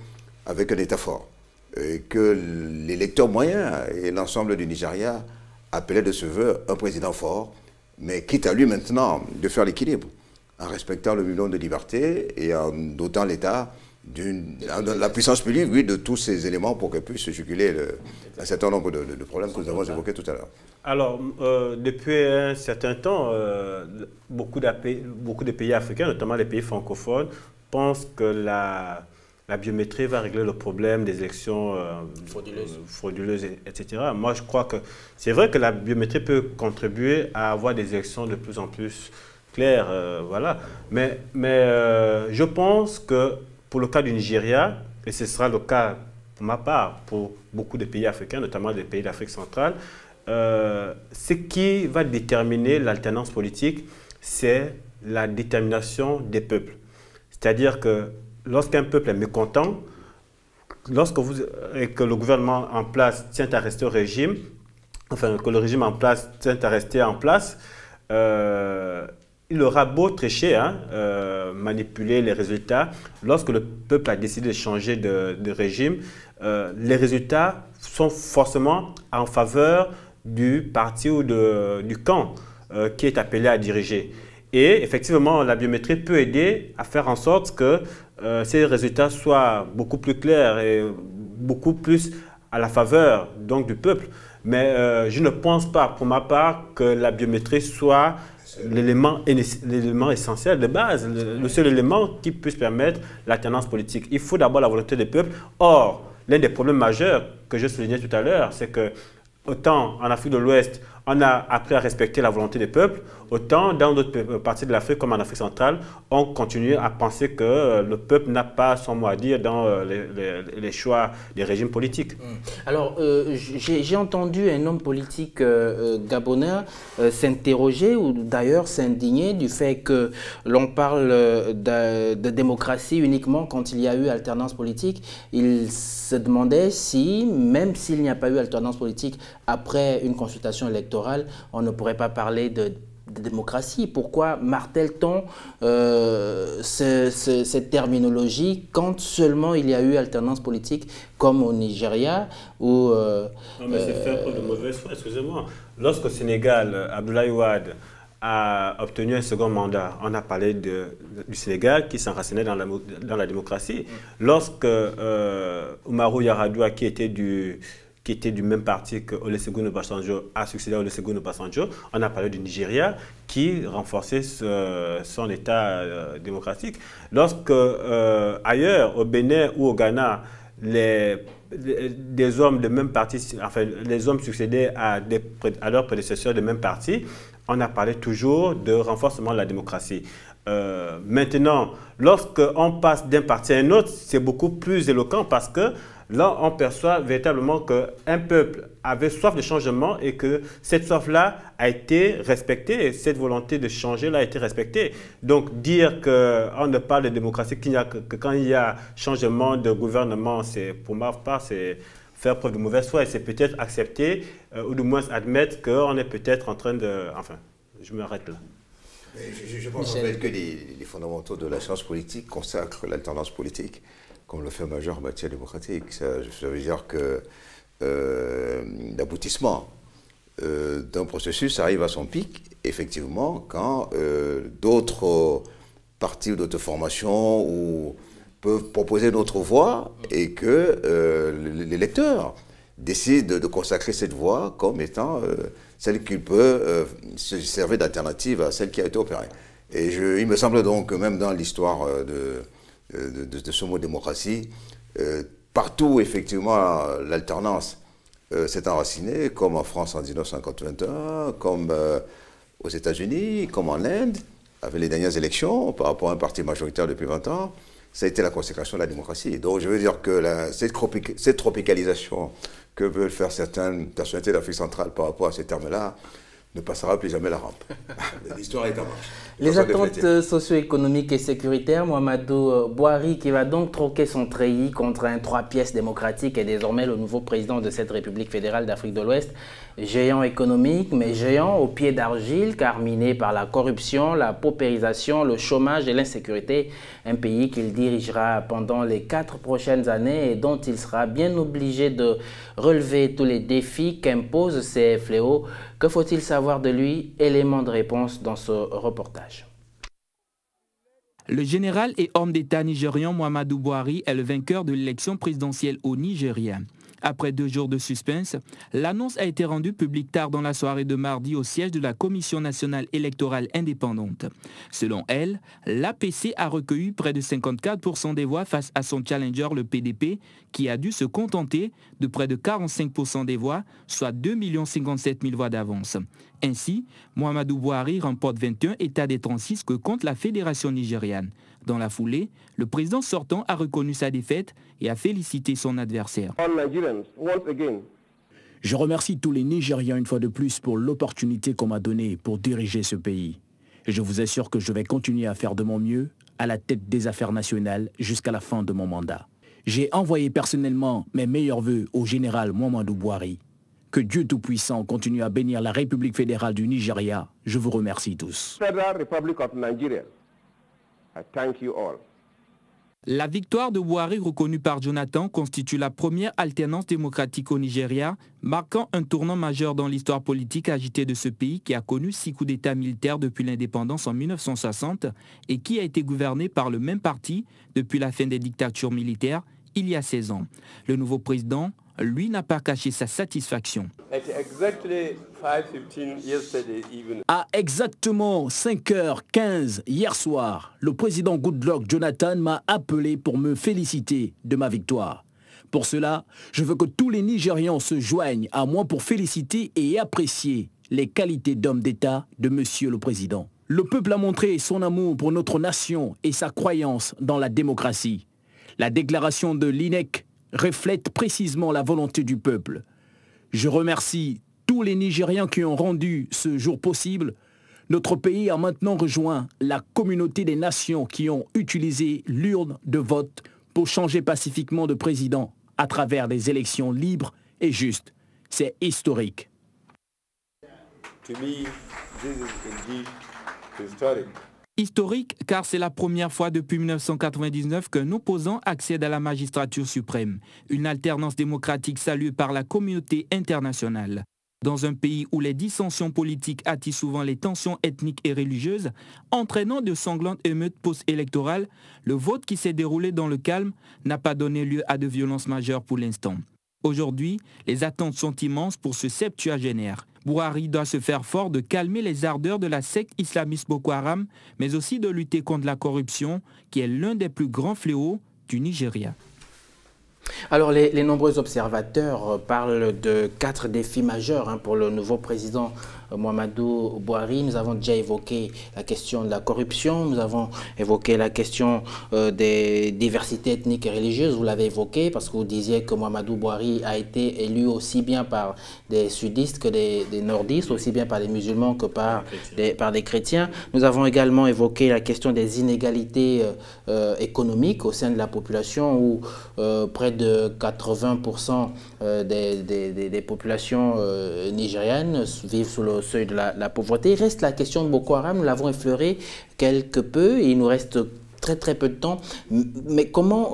avec un État fort, et que l'électeur moyen et l'ensemble du Nigeria appelaient de ce vœu un président fort, mais quitte à lui maintenant de faire l'équilibre, en respectant le minimum de liberté et en dotant l'État de la puissance publique, oui, de tous ces éléments pour que puisse juguler un certain nombre de problèmes que nous avons évoqués tout à l'heure. Alors, depuis un certain temps, beaucoup de pays africains, notamment les pays francophones, pensent que la biométrie va régler le problème des élections frauduleuses, etc. Moi, je crois que c'est vrai que la biométrie peut contribuer à avoir des élections de plus en plus claires, voilà. Mais je pense que pour le cas du Nigeria, et ce sera le cas pour ma part, pour beaucoup de pays africains, notamment des pays d'Afrique centrale, ce qui va déterminer l'alternance politique, c'est la détermination des peuples. C'est-à-dire que lorsqu'un peuple est mécontent, et que le gouvernement en place tient à rester au régime, enfin que le régime en place tient à rester en place, il aura beau tricher, manipuler les résultats. Lorsque le peuple a décidé de changer de régime, les résultats sont forcément en faveur du parti ou du camp qui est appelé à diriger. Et effectivement, la biométrie peut aider à faire en sorte que ces résultats soient beaucoup plus clairs et beaucoup plus à la faveur donc, du peuple. Mais je ne pense pas, pour ma part, que la biométrie soit l'élément essentiel de base, le seul élément qui puisse permettre l'alternance politique. Il faut d'abord la volonté des peuples. Or, l'un des problèmes majeurs que je soulignais tout à l'heure, c'est que autant en Afrique de l'Ouest, on a appris à respecter la volonté des peuples, autant dans d'autres parties de l'Afrique, comme en Afrique centrale, on continue à penser que le peuple n'a pas son mot à dire dans les choix des régimes politiques. Alors, j'ai entendu un homme politique gabonais s'interroger ou d'ailleurs s'indigner du fait que l'on parle de démocratie uniquement quand il y a eu alternance politique. Il se demandait si, même s'il n'y a pas eu alternance politique après une consultation électorale, on ne pourrait pas parler de démocratie. Pourquoi martèle-t-on cette terminologie quand seulement il y a eu alternance politique comme au Nigeria ou non, mais c'est faire preuve de mauvaise foi, excusez-moi. Lorsqu'au Sénégal, Abdoulaye Wade a obtenu un second mandat, on a parlé du Sénégal qui s'enracinait dans la démocratie. Lorsque Umaru Yar'Adua, qui était du même parti que Olusegun Obasanjo, a succédé à Olusegun Obasanjo, on a parlé du Nigeria qui renforçait son état démocratique. Lorsque ailleurs, au Bénin ou au Ghana, des hommes de même parti, enfin les hommes succédaient à leurs prédécesseurs de même parti, on a parlé toujours de renforcement de la démocratie. Maintenant, lorsqu'on passe d'un parti à un autre, c'est beaucoup plus éloquent parce que là, on perçoit véritablement qu'un peuple avait soif de changement et que cette soif-là a été respectée, cette volonté de changer-là a été respectée. Donc, dire qu'on ne parle de démocratie que quand il y a changement de gouvernement, pour ma part, c'est faire preuve de mauvaise foi et c'est peut-être accepter ou du moins admettre qu'on est peut-être en train de... Enfin, je m'arrête là. Je pense en fait que les fondamentaux de la science politique consacrent l'alternance politique comme le fait majeur en matière démocratique. Ça veut dire que l'aboutissement d'un processus arrive à son pic, effectivement, quand d'autres partis ou d'autres formations peuvent proposer d'autres voies et que l'électeur décide de consacrer cette voie comme étant celle qui peut se servir d'alternative à celle qui a été opérée. Et il me semble donc que même dans l'histoire de ce mot démocratie, partout effectivement l'alternance s'est enracinée, comme en France en 1981, comme aux États-Unis, comme en Inde, avec les dernières élections par rapport à un parti majoritaire depuis 20 ans, ça a été la consécration de la démocratie. Donc je veux dire que cette tropicalisation que veulent faire certaines personnalités d'Afrique centrale par rapport à ces termes-là ne passera plus jamais la rampe. L'histoire est en marche. Les attentes socio-économiques et sécuritaires, Mouhamadou Bouhari, qui va donc troquer son treillis contre un 3 pièces démocratique, est désormais le nouveau président de cette République fédérale d'Afrique de l'Ouest. Géant économique, mais géant au pied d'argile, car miné par la corruption, la paupérisation, le chômage et l'insécurité. Un pays qu'il dirigera pendant les 4 prochaines années et dont il sera bien obligé de relever tous les défis qu'imposent ces fléaux. Que faut-il savoir de lui? Élément de réponse dans ce reportage. Le général et homme d'État nigérian Muhammadu Buhari est le vainqueur de l'élection présidentielle au Nigeria. Après 2 jours de suspense, l'annonce a été rendue publique tard dans la soirée de mardi au siège de la Commission nationale électorale indépendante. Selon elle, l'APC a recueilli près de 54% des voix face à son challenger, le PDP, qui a dû se contenter de près de 45% des voix, soit 2 057 000 voix d'avance. Ainsi, Muhammadu Buhari remporte 21 États des 36 que compte la Fédération nigériane. Dans la foulée, le président sortant a reconnu sa défaite et a félicité son adversaire. Je remercie tous les Nigériens une fois de plus pour l'opportunité qu'on m'a donnée pour diriger ce pays. Et je vous assure que je vais continuer à faire de mon mieux à la tête des affaires nationales jusqu'à la fin de mon mandat. J'ai envoyé personnellement mes meilleurs vœux au général Muhammadu Buhari. Que Dieu Tout-Puissant continue à bénir la République fédérale du Nigeria. Je vous remercie tous. I thank you all. La victoire de Buhari reconnue par Jonathan constitue la première alternance démocratique au Nigeria, marquant un tournant majeur dans l'histoire politique agitée de ce pays qui a connu 6 coups d'État militaires depuis l'indépendance en 1960 et qui a été gouverné par le même parti depuis la fin des dictatures militaires il y a 16 ans. Le nouveau président, lui, n'a pas caché sa satisfaction. À exactement 5h15 hier soir, le président Goodluck Jonathan m'a appelé pour me féliciter de ma victoire. Pour cela, je veux que tous les Nigérians se joignent à moi pour féliciter et apprécier les qualités d'homme d'État de Monsieur le Président. Le peuple a montré son amour pour notre nation et sa croyance dans la démocratie. La déclaration de l'INEC reflète précisément la volonté du peuple. Je remercie tous les Nigériens qui ont rendu ce jour possible. Notre pays a maintenant rejoint la communauté des nations qui ont utilisé l'urne de vote pour changer pacifiquement de président à travers des élections libres et justes. C'est historique. To me, this is indeed historic. Historique car c'est la première fois depuis 1999 qu'un opposant accède à la magistrature suprême. Une alternance démocratique saluée par la communauté internationale. Dans un pays où les dissensions politiques attisent souvent les tensions ethniques et religieuses, entraînant de sanglantes émeutes post-électorales, le vote qui s'est déroulé dans le calme n'a pas donné lieu à de violences majeures pour l'instant. Aujourd'hui, les attentes sont immenses pour ce septuagénaire. Buhari doit se faire fort de calmer les ardeurs de la secte islamiste Boko Haram, mais aussi de lutter contre la corruption, qui est l'un des plus grands fléaux du Nigeria. Alors, les nombreux observateurs parlent de 4 défis majeurs pour le nouveau président Muhammadu Buhari. Nous avons déjà évoqué la question de la corruption, nous avons évoqué la question des diversités ethniques et religieuses, vous l'avez évoqué parce que vous disiez que Muhammadu Buhari a été élu aussi bien par des sudistes que des nordistes, aussi bien par des musulmans que par des chrétiens. Nous avons également évoqué la question des inégalités économiques au sein de la population où près de 80% des populations nigériennes vivent sous le seuil de la pauvreté. Il reste la question de Boko Haram, nous l'avons effleuré quelque peu, et il nous reste très peu de temps. Mais comment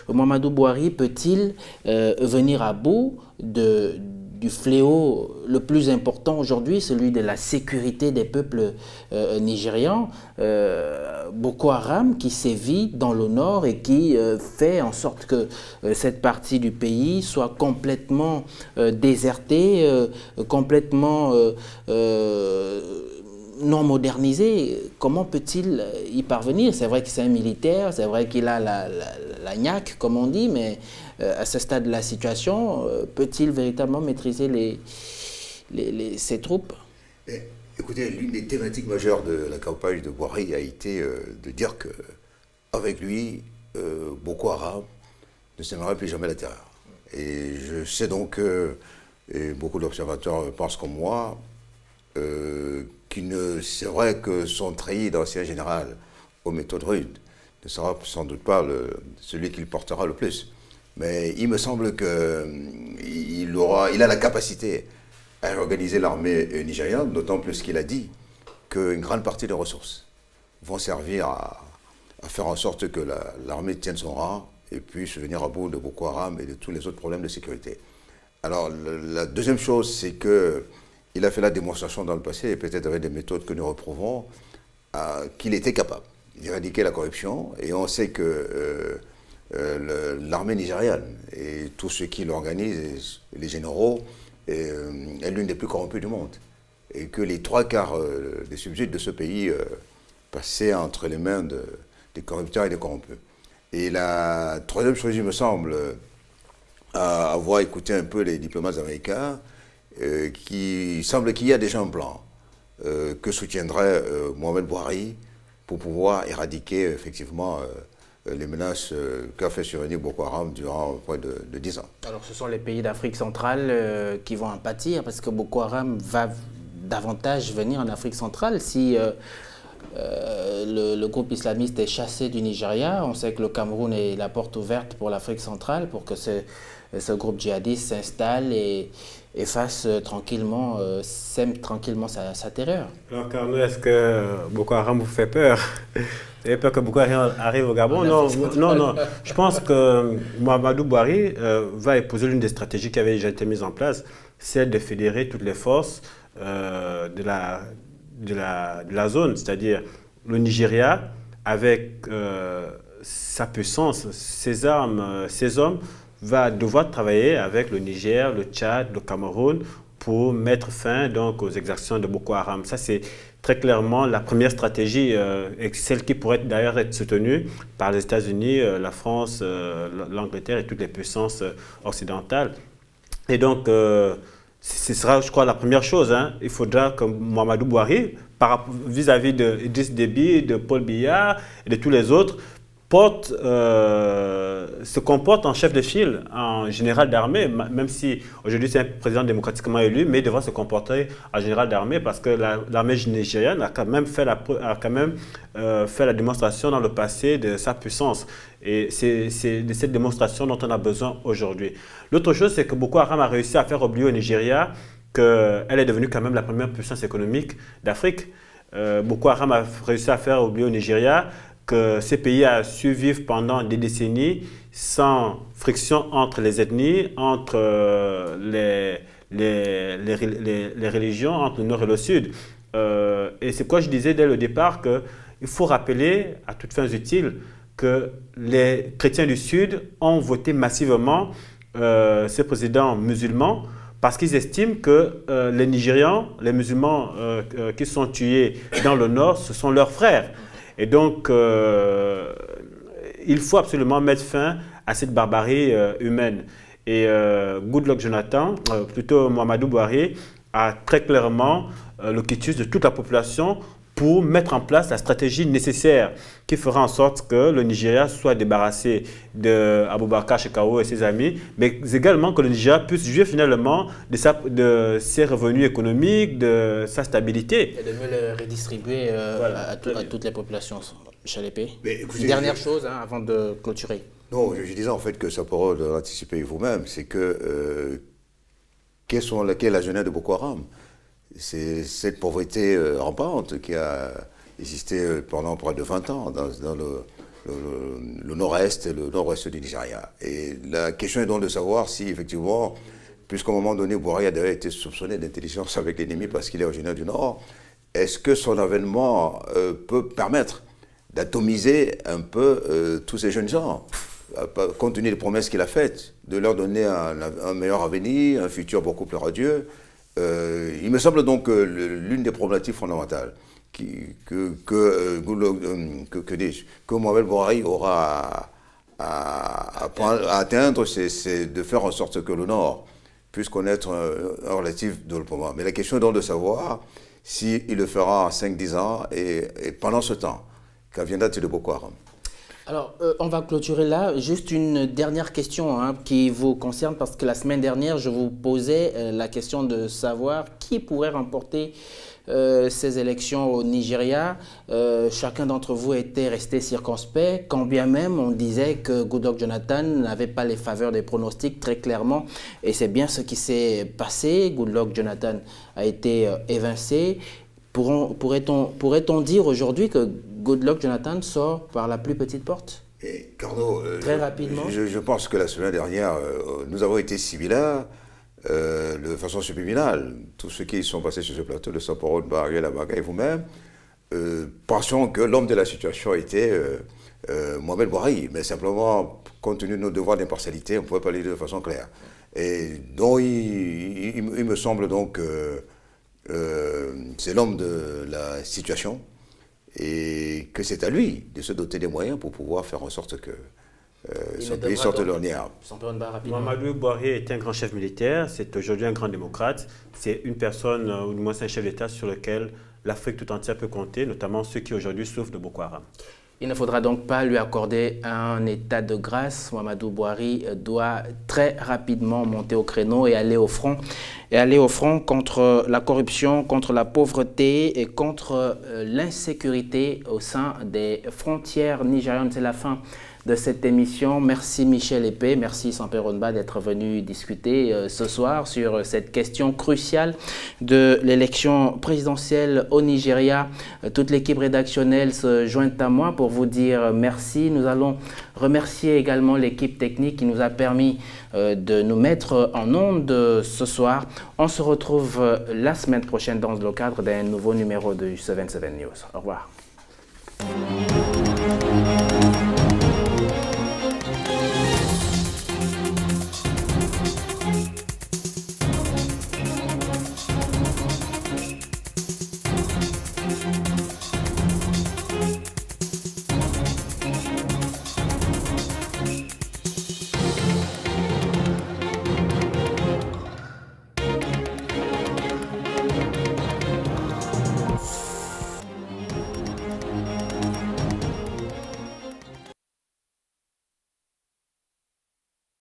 Muhammadu Buhari peut-il venir à bout du fléau le plus important aujourd'hui, celui de la sécurité des peuples nigérians, Boko Haram qui sévit dans le nord et qui fait en sorte que cette partie du pays soit complètement désertée, complètement non modernisé. Comment peut-il y parvenir? C'est vrai que c'est un militaire, c'est vrai qu'il a la niaque, comme on dit, mais à ce stade de la situation, peut-il véritablement maîtriser ses troupes? Écoutez, l'une des thématiques majeures de la campagne de Buhari a été de dire qu'avec lui, Boko Haram ne sèmerait plus jamais la terreur. Et je sais donc et beaucoup d'observateurs pensent comme moi, c'est vrai que son treillis d'ancien général aux méthodes rudes ne sera sans doute pas celui qui le portera le plus. Mais il me semble qu'il a la capacité à organiser l'armée nigériane, d'autant plus qu'il a dit qu'une grande partie des ressources vont servir à faire en sorte que l'armée tienne son rang et puisse venir à bout de Boko Haram et de tous les autres problèmes de sécurité. Alors la deuxième chose, c'est qu'il a fait la démonstration dans le passé, et peut-être avec des méthodes que nous reprouvons, qu'il était capable d'éradiquer la corruption. Et on sait que l'armée nigériane et tous ceux qui l'organisent, les généraux, est l'une des plus corrompues du monde. Et que les 3/4 des subsides de ce pays passaient entre les mains des corrupteurs et des corrompus. Et la troisième chose, il me semble, à avoir écouté un peu les diplomates américains, qui semble qu'il y a déjà un plan que soutiendrait Mohamed Buhari pour pouvoir éradiquer effectivement les menaces qu'a fait survenir Boko Haram durant près de 10 ans. Alors ce sont les pays d'Afrique centrale qui vont en pâtir parce que Boko Haram va davantage venir en Afrique centrale si le groupe islamiste est chassé du Nigeria. On sait que le Cameroun est la porte ouverte pour l'Afrique centrale pour que ce groupe djihadiste s'installe et fasse tranquillement, sème tranquillement sa terreur. Alors, Carnot, est-ce que Boko Haram vous fait peur? Vous avez peur que Boko Haram arrive au Gabon? Non. Je pense que Mahamadou Bouhari va épouser l'une des stratégies qui avait déjà été mise en place, celle de fédérer toutes les forces de la zone, c'est-à-dire le Nigeria, avec sa puissance, ses armes, ses hommes, va devoir travailler avec le Niger, le Tchad, le Cameroun pour mettre fin donc, aux exactions de Boko Haram. Ça, c'est très clairement la première stratégie et celle qui pourrait d'ailleurs être soutenue par les États-Unis, la France, l'Angleterre et toutes les puissances occidentales. Et donc, ce sera, je crois, la première chose. Hein. Il faudra que Mahamadou Bouhari, vis-à-vis d'Idriss Déby, de Paul Biya et de tous les autres, se comporte en chef de file, en général d'armée, même si aujourd'hui c'est un président démocratiquement élu, mais il devra se comporter en général d'armée parce que l'armée nigériane a quand même fait la démonstration dans le passé de sa puissance. Et c'est de cette démonstration dont on a besoin aujourd'hui. L'autre chose, c'est que Boko Haram a réussi à faire oublier au Nigeria qu'elle est devenue quand même la première puissance économique d'Afrique. Boko Haram a réussi à faire oublier au Nigeria que ces pays a su vivre pendant des décennies sans friction entre les ethnies, entre les religions, entre le nord et le sud. Et c'est quoi je disais dès le départ qu'il faut rappeler à toutes fins utiles que les chrétiens du sud ont voté massivement ces présidents musulmans parce qu'ils estiment que les Nigérians, les musulmans qui sont tués dans le nord, ce sont leurs frères. Et donc, il faut absolument mettre fin à cette barbarie humaine. Et Goodluck Jonathan, plutôt Mahamadou Bouhari, a très clairement le quitus de toute la population pour mettre en place la stratégie nécessaire qui fera en sorte que le Nigeria soit débarrassé d'Aboubacar Shekau et ses amis, mais également que le Nigeria puisse jouir finalement de ses revenus économiques, de sa stabilité. Et de mieux le redistribuer à toutes les populations. Michel Épée. Dernière chose avant de clôturer. Non, je disais en fait que ça pourrait l'anticiper vous-même, c'est que quelle est la jeunesse de Boko Haram? C'est cette pauvreté rampante qui a existé pendant près de 20 ans dans le nord-est et le nord-ouest du Nigeria. Et la question est donc de savoir si effectivement, puisqu'à un moment donné, Bouhari a déjà été soupçonné d'intelligence avec l'ennemi parce qu'il est originaire du Nord, est-ce que son avènement peut permettre d'atomiser un peu tous ces jeunes gens, compte tenu des promesses qu'il a faites, de leur donner un meilleur avenir, un futur beaucoup plus radieux? Il me semble donc que l'une des problématiques fondamentales que Mohamed Bouhari aura à atteindre, c'est de faire en sorte que le Nord puisse connaître un relatif développement. Mais la question est donc de savoir s'il le fera en 5-10 ans et pendant ce temps, qu'adviendra-t-il de Boko Haram? Alors, on va clôturer là. Juste une dernière question qui vous concerne parce que la semaine dernière, je vous posais la question de savoir qui pourrait remporter ces élections au Nigeria. Chacun d'entre vous était resté circonspect, quand bien même on disait que Goodluck Jonathan n'avait pas les faveurs des pronostics très clairement. Et c'est bien ce qui s'est passé. Goodluck Jonathan a été évincé. Pourrait-on dire aujourd'hui que Goodluck Jonathan sort par la plus petite porte? Carnot, très rapidement. Je pense que la semaine dernière, nous avons été similaires de façon subliminale. Tous ceux qui sont passés sur ce plateau, le Samporo, Barrière, la Baga et vous-même, pensions que l'homme de la situation était Mohamed Bouhari. Mais simplement, compte tenu de nos devoirs d'impartialité, on pouvait parler de façon claire. Et donc, il me semble donc c'est l'homme de la situation et que c'est à lui de se doter des moyens pour pouvoir faire en sorte que son pays sorte de l'ornière. Mahamadou Bouhari est un grand chef militaire, c'est aujourd'hui un grand démocrate, c'est une personne, ou du moins c'est un chef d'État sur lequel l'Afrique tout entière peut compter, notamment ceux qui aujourd'hui souffrent de Boko Haram. Il ne faudra donc pas lui accorder un état de grâce. Mahamadou Bouhari doit très rapidement monter au créneau et aller au front et aller au front contre la corruption, contre la pauvreté et contre l'insécurité au sein des frontières nigérianes. C'est la fin de cette émission. Merci Michel Épée, merci Sampé Ronba d'être venu discuter ce soir sur cette question cruciale de l'élection présidentielle au Nigeria. Toute l'équipe rédactionnelle se joint à moi pour vous dire merci. Nous allons remercier également l'équipe technique qui nous a permis de nous mettre en onde ce soir. On se retrouve la semaine prochaine dans le cadre d'un nouveau numéro de 77 News. Au revoir.